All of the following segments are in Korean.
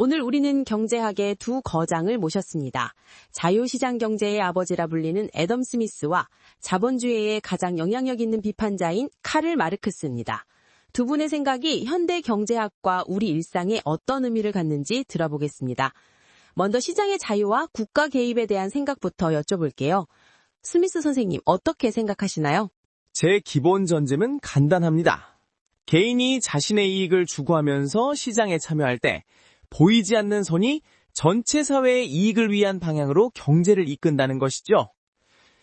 오늘 우리는 경제학의 두 거장을 모셨습니다. 자유시장 경제의 아버지라 불리는 애덤 스미스와 자본주의의 가장 영향력 있는 비판자인 카를 마르크스입니다. 두 분의 생각이 현대 경제학과 우리 일상에 어떤 의미를 갖는지 들어보겠습니다. 먼저 시장의 자유와 국가 개입에 대한 생각부터 여쭤볼게요. 스미스 선생님, 어떻게 생각하시나요? 제 기본 전제는 간단합니다. 개인이 자신의 이익을 추구하면서 시장에 참여할 때 보이지 않는 손이 전체 사회의 이익을 위한 방향으로 경제를 이끈다는 것이죠.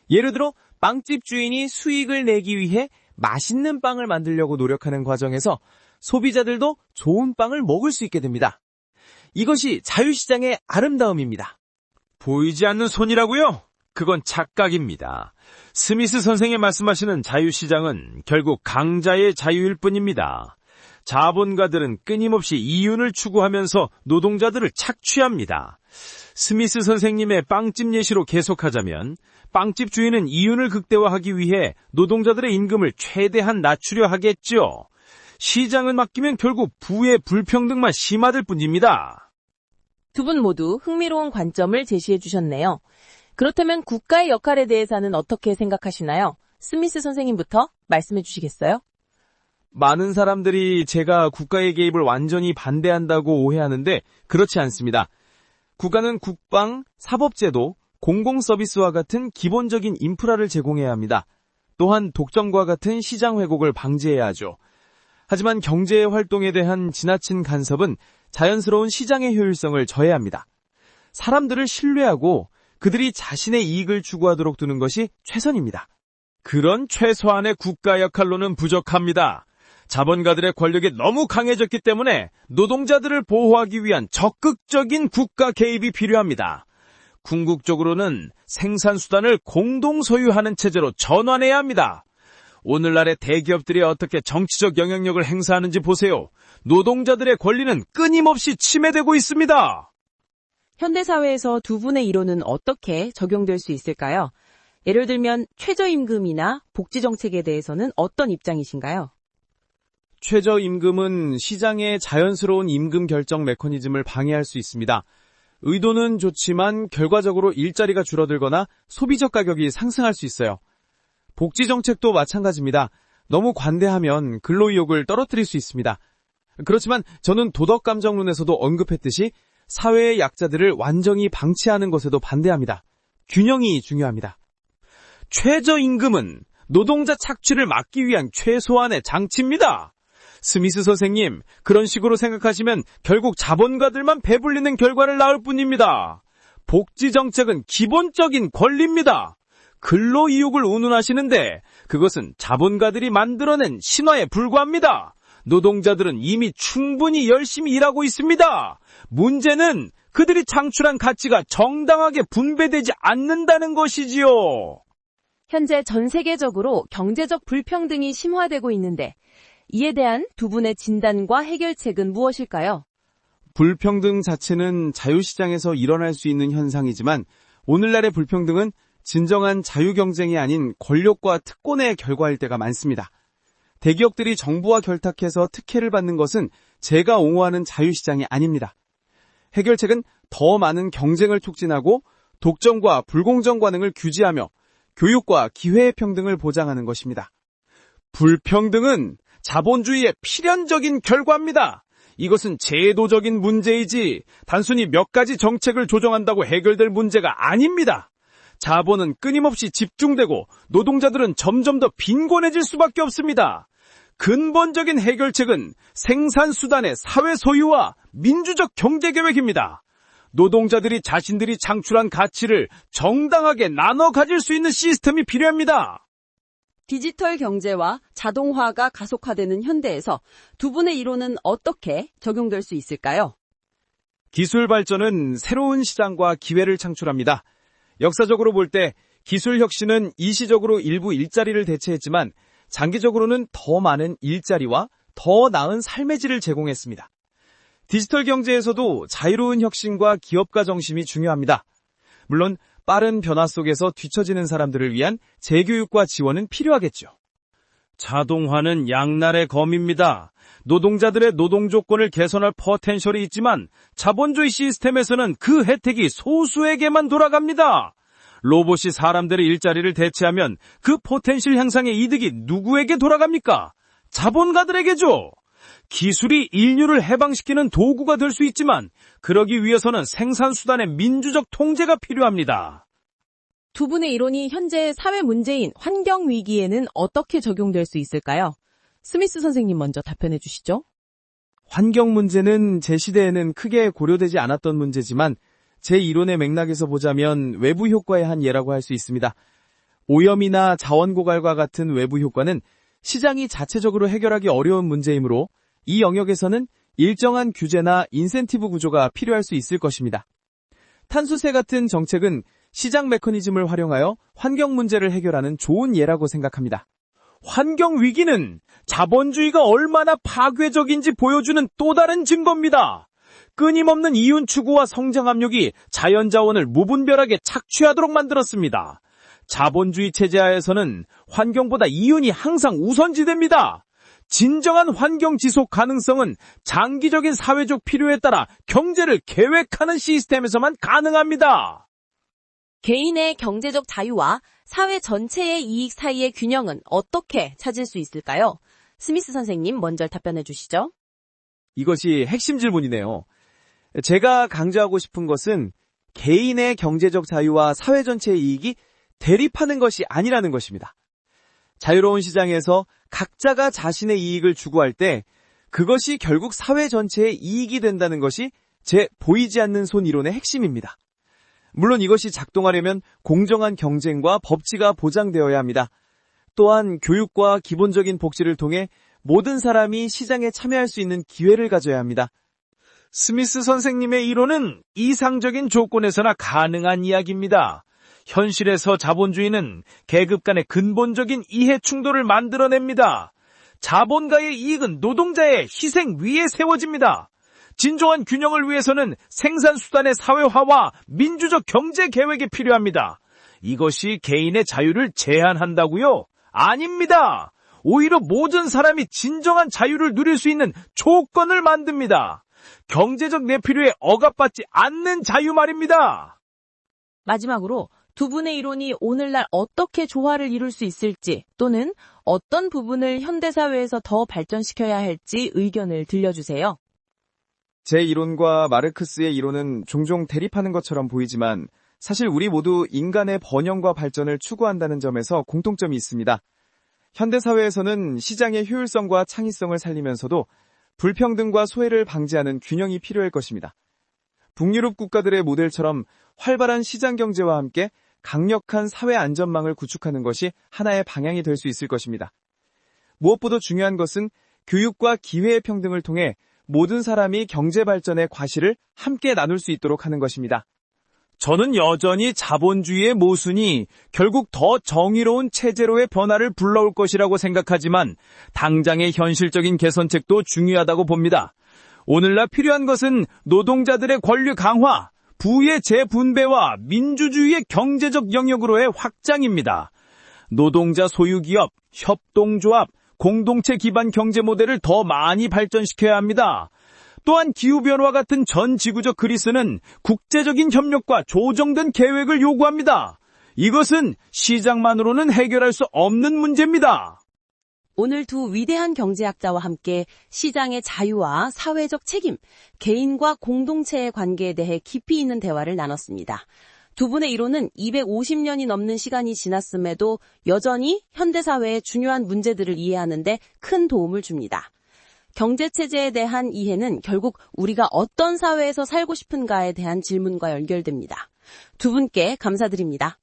예를 들어 빵집 주인이 수익을 내기 위해 맛있는 빵을 만들려고 노력하는 과정에서 소비자들도 좋은 빵을 먹을 수 있게 됩니다. 이것이 자유시장의 아름다움입니다. 보이지 않는 손이라고요? 그건 착각입니다. 스미스 선생이 말씀하시는 자유시장은 결국 강자의 자유일 뿐입니다. 자본가들은 끊임없이 이윤을 추구하면서 노동자들을 착취합니다. 스미스 선생님의 빵집 예시로 계속하자면 빵집 주인은 이윤을 극대화하기 위해 노동자들의 임금을 최대한 낮추려 하겠죠. 시장을 맡기면 결국 부의 불평등만 심화될 뿐입니다. 두 분 모두 흥미로운 관점을 제시해 주셨네요. 그렇다면 국가의 역할에 대해서는 어떻게 생각하시나요? 스미스 선생님부터 말씀해 주시겠어요? 많은 사람들이 제가 국가의 개입을 완전히 반대한다고 오해하는데 그렇지 않습니다. 국가는 국방, 사법제도, 공공서비스와 같은 기본적인 인프라를 제공해야 합니다. 또한 독점과 같은 시장 왜곡을 방지해야 하죠. 하지만 경제의 활동에 대한 지나친 간섭은 자연스러운 시장의 효율성을 저해합니다. 사람들을 신뢰하고 그들이 자신의 이익을 추구하도록 두는 것이 최선입니다. 그런 최소한의 국가 역할로는 부족합니다. 자본가들의 권력이 너무 강해졌기 때문에 노동자들을 보호하기 위한 적극적인 국가 개입이 필요합니다. 궁극적으로는 생산수단을 공동 소유하는 체제로 전환해야 합니다. 오늘날의 대기업들이 어떻게 정치적 영향력을 행사하는지 보세요. 노동자들의 권리는 끊임없이 침해되고 있습니다. 현대사회에서 두 분의 이론은 어떻게 적용될 수 있을까요? 예를 들면 최저임금이나 복지정책에 대해서는 어떤 입장이신가요? 최저임금은 시장의 자연스러운 임금 결정 메커니즘을 방해할 수 있습니다. 의도는 좋지만 결과적으로 일자리가 줄어들거나 소비적 가격이 상승할 수 있어요. 복지정책도 마찬가지입니다. 너무 관대하면 근로의욕을 떨어뜨릴 수 있습니다. 그렇지만 저는 도덕감정론에서도 언급했듯이 사회의 약자들을 완전히 방치하는 것에도 반대합니다. 균형이 중요합니다. 최저임금은 노동자 착취를 막기 위한 최소한의 장치입니다. 스미스 선생님, 그런 식으로 생각하시면 결국 자본가들만 배불리는 결과를 낳을 뿐입니다. 복지정책은 기본적인 권리입니다. 근로이욕을 운운하시는데 그것은 자본가들이 만들어낸 신화에 불과합니다. 노동자들은 이미 충분히 열심히 일하고 있습니다. 문제는 그들이 창출한 가치가 정당하게 분배되지 않는다는 것이지요. 현재 전 세계적으로 경제적 불평등이 심화되고 있는데 이에 대한 두 분의 진단과 해결책은 무엇일까요? 불평등 자체는 자유시장에서 일어날 수 있는 현상이지만 오늘날의 불평등은 진정한 자유경쟁이 아닌 권력과 특권의 결과일 때가 많습니다. 대기업들이 정부와 결탁해서 특혜를 받는 것은 제가 옹호하는 자유시장이 아닙니다. 해결책은 더 많은 경쟁을 촉진하고 독점과 불공정 관행을 규제하며 교육과 기회의 평등을 보장하는 것입니다. 불평등은 자본주의의 필연적인 결과입니다. 이것은 제도적인 문제이지 단순히 몇 가지 정책을 조정한다고 해결될 문제가 아닙니다. 자본은 끊임없이 집중되고 노동자들은 점점 더 빈곤해질 수밖에 없습니다. 근본적인 해결책은 생산수단의 사회 소유와 민주적 경제계획입니다. 노동자들이 자신들이 창출한 가치를 정당하게 나눠 가질 수 있는 시스템이 필요합니다. 디지털 경제와 자동화가 가속화되는 현대에서 두 분의 이론은 어떻게 적용될 수 있을까요? 기술 발전은 새로운 시장과 기회를 창출합니다. 역사적으로 볼 때 기술 혁신은 일시적으로 일부 일자리를 대체했지만 장기적으로는 더 많은 일자리와 더 나은 삶의 질을 제공했습니다. 디지털 경제에서도 자유로운 혁신과 기업가 정심이 중요합니다. 물론 빠른 변화 속에서 뒤처지는 사람들을 위한 재교육과 지원은 필요하겠죠. 자동화는 양날의 검입니다. 노동자들의 노동 조건을 개선할 포텐셜이 있지만 자본주의 시스템에서는 그 혜택이 소수에게만 돌아갑니다. 로봇이 사람들의 일자리를 대체하면 그 포텐셜 향상의 이득이 누구에게 돌아갑니까? 자본가들에게죠. 기술이 인류를 해방시키는 도구가 될 수 있지만 그러기 위해서는 생산수단의 민주적 통제가 필요합니다. 두 분의 이론이 현재 사회 문제인 환경 위기에는 어떻게 적용될 수 있을까요? 스미스 선생님 먼저 답변해 주시죠. 환경 문제는 제 시대에는 크게 고려되지 않았던 문제지만 제 이론의 맥락에서 보자면 외부 효과의 한 예라고 할 수 있습니다. 오염이나 자원 고갈과 같은 외부 효과는 시장이 자체적으로 해결하기 어려운 문제이므로 이 영역에서는 일정한 규제나 인센티브 구조가 필요할 수 있을 것입니다. 탄소세 같은 정책은 시장 메커니즘을 활용하여 환경 문제를 해결하는 좋은 예라고 생각합니다. 환경 위기는 자본주의가 얼마나 파괴적인지 보여주는 또 다른 증거입니다. 끊임없는 이윤 추구와 성장 압력이 자연자원을 무분별하게 착취하도록 만들었습니다. 자본주의 체제 하에서는 환경보다 이윤이 항상 우선시됩니다. 진정한 환경 지속 가능성은 장기적인 사회적 필요에 따라 경제를 계획하는 시스템에서만 가능합니다. 개인의 경제적 자유와 사회 전체의 이익 사이의 균형은 어떻게 찾을 수 있을까요? 스미스 선생님 먼저 답변해 주시죠. 이것이 핵심 질문이네요. 제가 강조하고 싶은 것은 개인의 경제적 자유와 사회 전체의 이익이 대립하는 것이 아니라는 것입니다. 자유로운 시장에서 각자가 자신의 이익을 추구할 때 그것이 결국 사회 전체의 이익이 된다는 것이 제 보이지 않는 손 이론의 핵심입니다. 물론 이것이 작동하려면 공정한 경쟁과 법치가 보장되어야 합니다. 또한 교육과 기본적인 복지를 통해 모든 사람이 시장에 참여할 수 있는 기회를 가져야 합니다. 스미스 선생님의 이론은 이상적인 조건에서나 가능한 이야기입니다. 현실에서 자본주의는 계급 간의 근본적인 이해 충돌을 만들어냅니다. 자본가의 이익은 노동자의 희생 위에 세워집니다. 진정한 균형을 위해서는 생산수단의 사회화와 민주적 경제 계획이 필요합니다. 이것이 개인의 자유를 제한한다고요? 아닙니다. 오히려 모든 사람이 진정한 자유를 누릴 수 있는 조건을 만듭니다. 경제적 내필요에 억압받지 않는 자유 말입니다. 마지막으로 두 분의 이론이 오늘날 어떻게 조화를 이룰 수 있을지 또는 어떤 부분을 현대사회에서 더 발전시켜야 할지 의견을 들려주세요. 제 이론과 마르크스의 이론은 종종 대립하는 것처럼 보이지만 사실 우리 모두 인간의 번영과 발전을 추구한다는 점에서 공통점이 있습니다. 현대사회에서는 시장의 효율성과 창의성을 살리면서도 불평등과 소외를 방지하는 균형이 필요할 것입니다. 북유럽 국가들의 모델처럼 활발한 시장 경제와 함께 강력한 사회 안전망을 구축하는 것이 하나의 방향이 될 수 있을 것입니다. 무엇보다 중요한 것은 교육과 기회의 평등을 통해 모든 사람이 경제 발전의 과실을 함께 나눌 수 있도록 하는 것입니다. 저는 여전히 자본주의의 모순이 결국 더 정의로운 체제로의 변화를 불러올 것이라고 생각하지만 당장의 현실적인 개선책도 중요하다고 봅니다. 오늘날 필요한 것은 노동자들의 권리 강화, 부의 재분배와 민주주의의 경제적 영역으로의 확장입니다. 노동자 소유기업, 협동조합, 공동체 기반 경제 모델을 더 많이 발전시켜야 합니다. 또한 기후변화와 같은 전 지구적 그리스는 국제적인 협력과 조정된 계획을 요구합니다. 이것은 시장만으로는 해결할 수 없는 문제입니다. 오늘 두 위대한 경제학자와 함께 시장의 자유와 사회적 책임, 개인과 공동체의 관계에 대해 깊이 있는 대화를 나눴습니다. 두 분의 이론은 250년이 넘는 시간이 지났음에도 여전히 현대사회의 중요한 문제들을 이해하는 데 큰 도움을 줍니다. 경제체제에 대한 이해는 결국 우리가 어떤 사회에서 살고 싶은가에 대한 질문과 연결됩니다. 두 분께 감사드립니다.